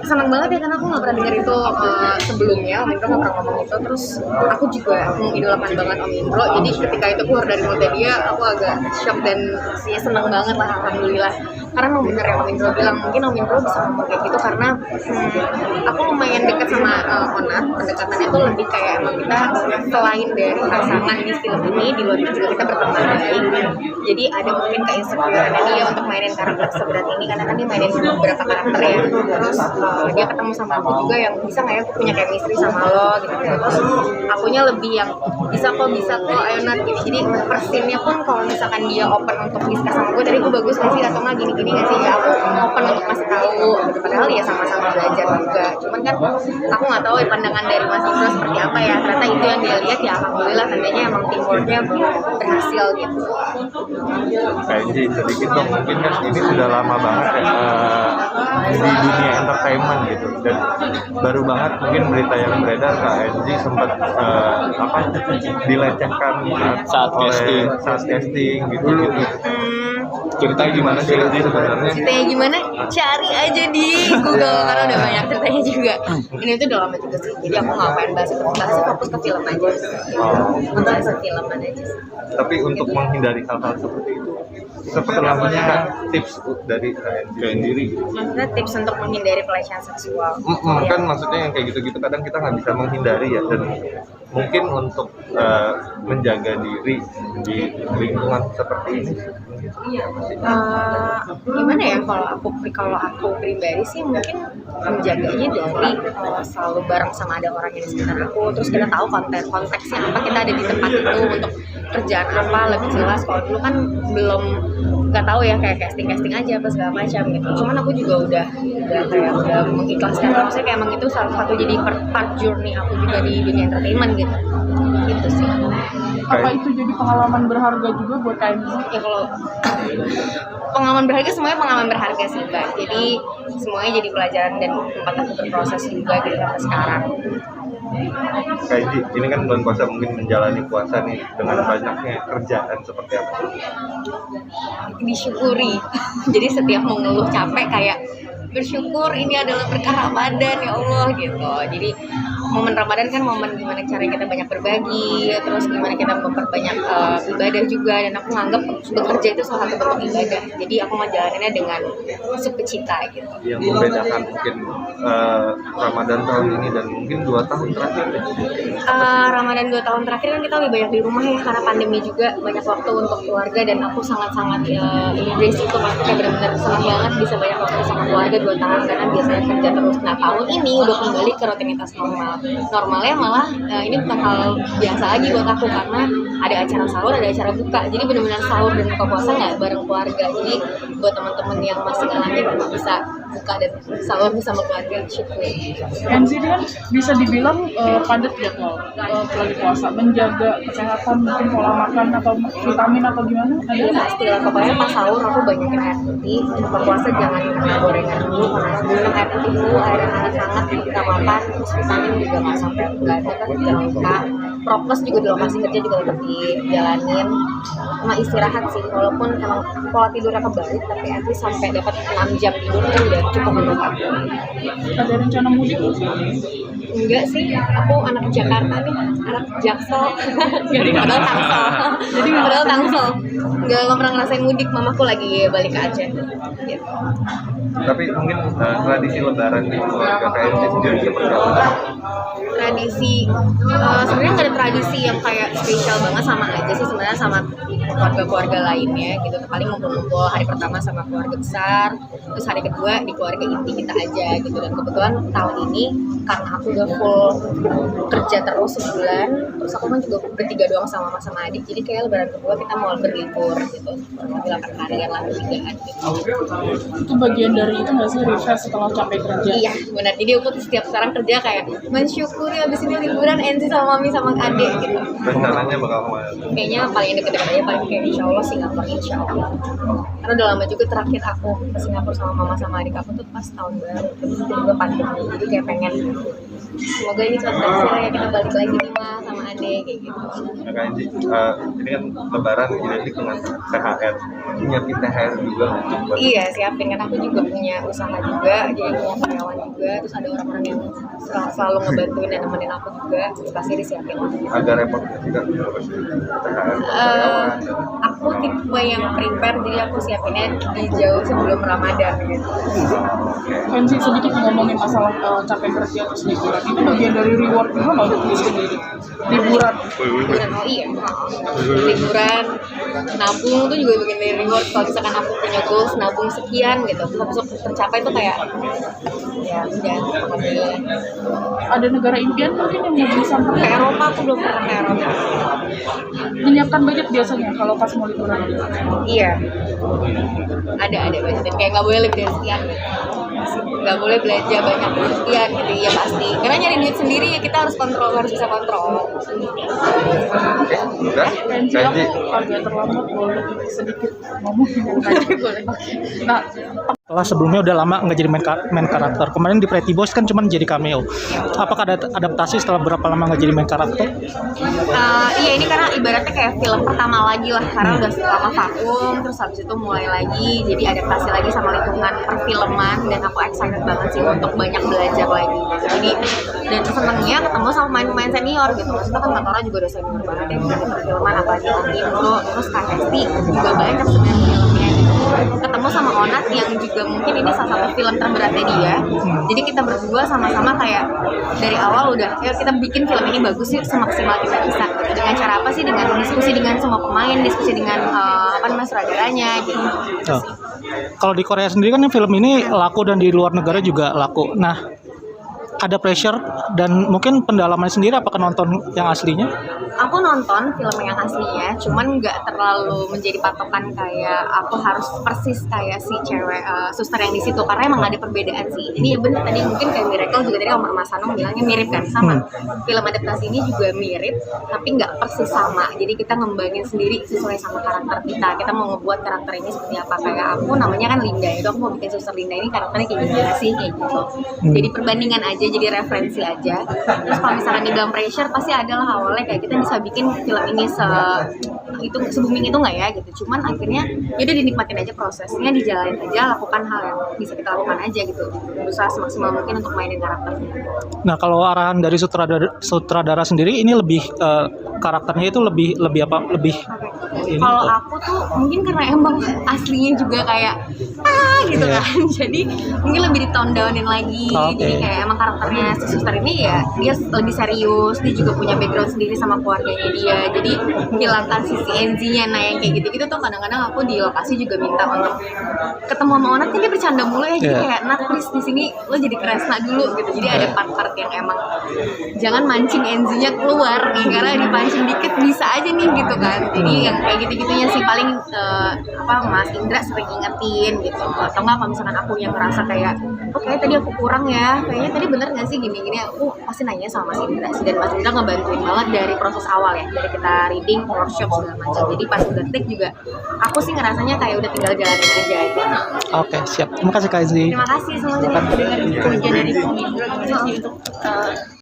senang banget ya karena aku nggak pernah dengar itu sebelumnya. Om Indro nggak pernah ngomong itu. Terus aku juga mengidolakan banget Om Indro. Jadi ketika itu keluar dari mulutnya dia, aku agak shock dan ya senang banget lah, alhamdulillah. Karena memang benar yang Om Indro bilang, mungkin Om Indro bisa ngomong kayak gitu karena aku lumayan dekat sama Onat. Pendekatannya tuh lebih kayak emang kita selain dari pasangan di film ini, di luar juga kita berteman baik. Jadi ada mungkin keinsecureannya dia untuk mainin karakter seberat ini karena kan dia mainin beberapa karakter ya. Terus dia ketemu sama aku juga yang bisa nggak ya aku punya chemistry sama lo gitu. Terus akunya lebih yang bisa kok ayo Nat gitu. Jadi persinnya pun kalau misalkan dia open untuk discuss sama gue, tadi gue bagus nggak sih atau nggak gini nggak sih, ya aku open untuk masih tahu gitu. Padahal ya sama-sama belajar juga. Cuman kan aku nggak tahu ya pandangan dari Mas Indro seperti apa ya. Ternyata itu yang dia lihat ya alhamdulillah tandanya emang teamworknya berhasil gitu. KNJ sedikit dong, mungkin kan ini sudah lama banget ya di dunia entertainment gitu, dan baru banget mungkin berita yang beredar KNJ sempat dilecehkan saat casting gitu. Ceritanya gimana sih KNJ sebenarnya? Ceritanya gimana? Cari aja di Google karena udah banyak ceritanya juga. Ini tuh udah lama juga sih, jadi aku nggak pengen bahas itu, fokus ke film aja. Bahas filman aja sih. Tapi untuk menghindari hal-hal seperti itu, seperti namanya tips dari KNJ sendiri. Maksudnya tips untuk menghindari pelecehan seksual. Kan maksudnya yang kayak gitu-gitu kadang kita nggak bisa menghindari ya, dan mungkin untuk menjaga diri di lingkungan seperti ini. Gimana ya kalau aku pribadi sih mungkin menjaganya dari selalu bareng sama ada orang yang di sekitar aku, terus kita tahu konteksnya apa, kita ada di tempat itu untuk kerjaan apa lebih jelas. Kalau dulu kan belum nggak tahu ya, kayak casting aja apa segala macam gitu. Cuman aku juga udah mengikhlaskan, maksudnya kayak emang itu salah satu jadi part journey aku juga di dunia entertainment gitu sih. Apa itu jadi pengalaman berharga juga buat KNJ? Ya kalau pengalaman berharga, semuanya pengalaman berharga sih Mbak. Jadi semuanya jadi pelajaran dan tempat aku berproses juga gitu sampai sekarang. KNJ, ini kan bulan puasa, mungkin menjalani puasa nih dengan banyaknya kerjaan seperti apa? Disyukuri. Jadi setiap mengeluh capek kayak bersyukur ini adalah berkah Ramadan ya Allah gitu. Jadi momen Ramadan kan momen gimana caranya kita banyak berbagi, terus gimana kita memperbanyak ibadah juga, dan aku nganggap bekerja itu salah satu bentuk ibadah. Jadi aku menjalaninnya dengan sukacita gitu. Yang membedakan mungkin Ramadan tahun ini dan mungkin 2 tahun terakhir. Ramadan 2 tahun terakhir kan kita lebih banyak di rumah ya karena pandemi juga, banyak waktu untuk keluarga, dan aku sangat-sangat embrace itu, maksudnya benar-benar senang banget bisa banyak waktu sama keluarga 2 tahun karena biasanya kerja terus. Nah tahun ini udah kembali ke rutinitas normalnya malah ini bukan hal biasa lagi buat aku karena ada acara sahur, ada acara buka. Jadi benar-benar sahur dan buka puasa nggak bareng keluarga. Jadi buat teman-teman yang masih ngalamin bisa buka dan sahur bersama keluarga, syukur. KNJ kan bisa dibilang padat jadwal lagi puasa, menjaga kesehatan, mungkin pola makan atau vitamin atau gimana? Ada? Ya pasti lah, pokoknya pas sahur aku banyakin air putih. Buka puasa jangan kena gorengan dulu, karena minum air putih dulu, air hangat-hangat kita makan. Terus vitamin juga nggak sampai nggak ada kan, jangan lupa. Prokes juga di lokasi kerja juga tetap dijalanin. Sama istirahat sih, walaupun emang pola tidurnya kebalik, tapi at least sampai dapat 6 jam tidur itu udah cukup menurut aku. Ada rencana mudik? Enggak sih, aku anak Jakarta nih, anak Jaksel. Padahal Tangsel. Nggak pernah ngerasain mudik, mamaku lagi balik ke Aceh. Gitu. Tapi mungkin tradisi Lebaran di keluarga KNJ sendiri seperti apa? Tradisi sebenarnya nggak ada tradisi yang kayak spesial banget, sama aja sih sebenarnya sama keluarga-keluarga lainnya gitu. Paling ngumpul-ngumpul hari pertama sama keluarga besar, terus hari kedua di keluarga inti kita aja gitu. Dan kebetulan tahun ini karena aku udah full kerja terus sebulan, terus aku kan juga bertiga doang sama mama sama adik, jadi kayak lebaran kedua kita mau berlibur gitu, kurang 8 harian lah, bertigaan gitu. Itu bagian dari itu nggak sih, refresh setelah capek kerja? Iya benar, jadi aku tuh setiap sekarang kerja kayak mensyukuri abis ini liburan NC sama mami sama adik gitu. Rencananya bakal kemana? Kayaknya paling deket-deket aja, paling kayak insya Allah Singapura, insya Allah. Karena udah lama juga terakhir aku ke Singapura sama mama sama adik aku tuh pas tahun baru, terus juga pandemi, jadi kayak pengen semoga ini cepat berakhir ya, kita balik lagi nih Ma sama adik. deh kayak gitu. Nah, Kak Enzi, ini kan Lebaran identik dengan THR. Nyiapin THR juga nggak sih buat Iya siapin, kan aku juga punya usaha juga, jadi punya karyawan juga, terus ada orang-orang yang selalu ngebantuin dan nemenin aku juga, terus pasti disiapin. agak repot ketika harus THR buat Eh, karyawan? aku tipe yang prepare, jadi aku siapinnya di jauh sebelum Ramadan gitu. Kenzi sedikit ngomongin masalah capek kerja terus liburan. Itu bagian dari reward juga nggak untuk diri sendiri? Liburan. Liburan, oh iya, liburan, nabung tuh juga bagian dari reward. Kalau misalkan aku punya goals nabung sekian gitu, habis itu tercapai tuh kayak ya udah alhamdulillah. Ada negara impian mungkin yang mau disampai? Ke Eropa aku belum pernah ke Eropa. Menyiapkan budget biasanya kalau pas mau liburan. Iya, ada budget kayak nggak boleh lebih dari sekian gitu. Nggak boleh belanja banyak dari sekian gitu ya pasti, karena nyari duit sendiri ya kita harus kontrol, harus bisa kontrol. Oke, udah. Kenzi, Kak aku Enzi, agak terlambat, boleh sedikit ngomongin aja. Boleh. Nah, Setelah sebelumnya udah lama nggak jadi main karakter. Kemarin di Pretty Boys kan cuma jadi cameo. Apakah ada adaptasi setelah berapa lama nggak jadi main karakter? Iya ini karena ibaratnya kayak film pertama lagi lah, karena udah lama vakum, terus habis itu mulai lagi, jadi adaptasi lagi sama lingkungan perfilman, dan aku excited banget sih untuk banyak belajar lagi. Jadi dan senengnya ketemu sama pemain-pemain senior gitu, maksudnya kan Kak Tora juga udah senior banget ya di perfilman, apalagi Om Indro, terus Kak Hesti juga banyak sebenarnya filmnya gitu. Ketemu sama Onat yang juga mungkin ini salah satu film terberatnya dia, jadi kita berdua sama-sama kayak dari awal udah ayo kita bikin film ini bagus sih semaksimal kita bisa gitu. Dengan cara apa sih, dengan diskusi dengan semua pemain, diskusi dengan sutradaranya gitu. Oh. Kalau di Korea sendiri kan film ini laku dan di luar negara juga laku. Nah, ada pressure dan mungkin pendalaman sendiri apakah nonton yang aslinya? Aku nonton film yang aslinya, cuman nggak terlalu menjadi patokan kayak aku harus persis kayak si cewek suster yang di situ, karena emang ada perbedaan sih. Ini ya bener tadi mungkin kayak Miracle juga tadi Om Mas Anung bilangnya mirip kan, sama. Film adaptasi ini juga mirip, tapi nggak persis sama. Jadi kita ngembangin sendiri sesuai sama karakter kita. Kita mau ngebuat karakter ini seperti apa, kayak aku namanya kan Linda, itu aku mau bikin suster Linda ini karakternya kayak gimana sih kayak gitu. Jadi perbandingan aja, jadi referensi aja. Terus kalau misalkan dibilang pressure, pasti adalah awalnya kayak kita bisa bikin film ini se-booming itu nggak ya gitu. Cuman akhirnya yaudah dinikmatin aja prosesnya, dijalanin aja, lakukan hal yang bisa kita lakukan aja gitu. Berusaha semaksimal mungkin untuk mainin karakternya. Nah, kalau arahan dari sutradara sendiri ini lebih karakternya itu lebih apa? Lebih ini Kalau tuh. aku tuh mungkin karena emang aslinya juga kayak gitu Iya. kan. Jadi mungkin lebih di tone downin lagi. Oke. Jadi kayak emang karakternya si suster ini ya dia lebih serius, dia juga punya background sendiri sama keluarganya dia. Jadi hilangkan sisi NZ-nya. Nah yang kayak gitu-gitu tuh kadang-kadang aku di lokasi juga minta untuk ketemu sama Onat, kan dia bercanda mulu ya. Jadi Iya. kayak Nat please di sini lo jadi Kresna dulu gitu. Jadi ada part-part yang emang jangan mancing NZ-nya keluar nih, karena dipancing dikit bisa aja nih gitu kan. Jadi yang kayak gitu-gitunya sih paling Mas Indra sering ingetin gitu. Atau enggak kalau misalkan aku yang ngerasa kayak oke tadi aku kurang ya, kayaknya tadi bener nggak sih gini-gini, aku pasti nanya sama Mas Indra sih. Dan Mas Indra ngebantuin banget dari proses awal ya, dari kita reading, workshop segala macam. Jadi pas udah take juga aku sih ngerasanya kayak udah tinggal jalanin aja gitu. Oke, siap. Terima kasih Kak Enzi. Terima kasih semuanya. dengan pujian dari Om Indro gimana sih untuk